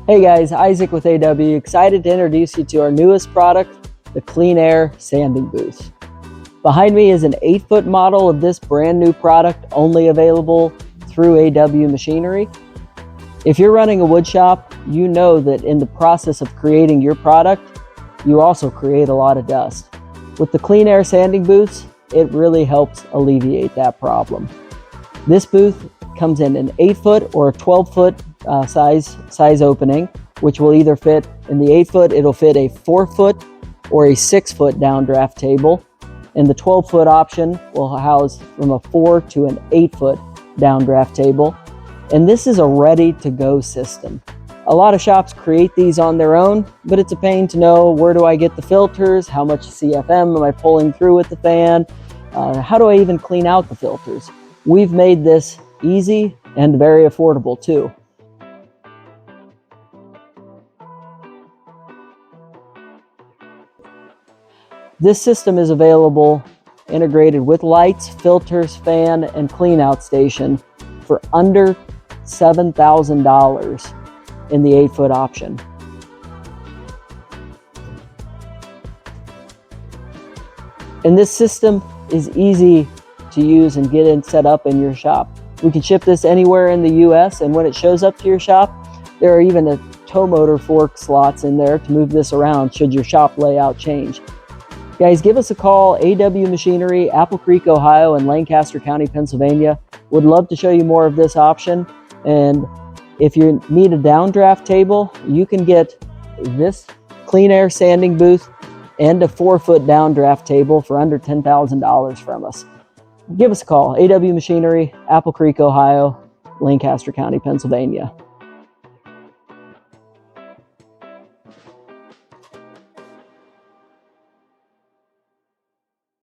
Hey guys, Isaac with AW, excited to introduce you to our newest product, the Quietaire sanding booth. Behind me is an 8-foot model of this brand new product, only available through AW Machinery. If you're running a wood shop, you know that in the process of creating your product, you also create a lot of dust. With the Quietaire sanding booths, it really helps alleviate that problem. This booth comes in an 8-foot or a 12-foot size opening, which will either fit in the 8-foot, it'll fit a 4-foot or a 6-foot downdraft table. And the 12-foot option will house from a 4 to an 8-foot downdraft table. And this is a ready-to-go system. A lot of shops create these on their own, but it's a pain to know, where do I get the filters? How much CFM am I pulling through with the fan? How do I even clean out the filters? We've made this easy and very affordable too. This system is available integrated with lights, filters, fan, and clean out station for under $7,000 in the 8-foot option. And this system is easy to use and get it set up in your shop. We can ship this anywhere in the US, and when it shows up to your shop, there are even a tow motor fork slots in there to move this around should your shop layout change. Guys, give us a call, AW Machinery, Apple Creek, Ohio, and Lancaster County, Pennsylvania. Would love to show you more of this option. And if you need a downdraft table, you can get this Quietaire sanding booth and a 4-foot downdraft table for under $10,000 from us. Give us a call, AW Machinery, Apple Creek, Ohio, Lancaster County, Pennsylvania.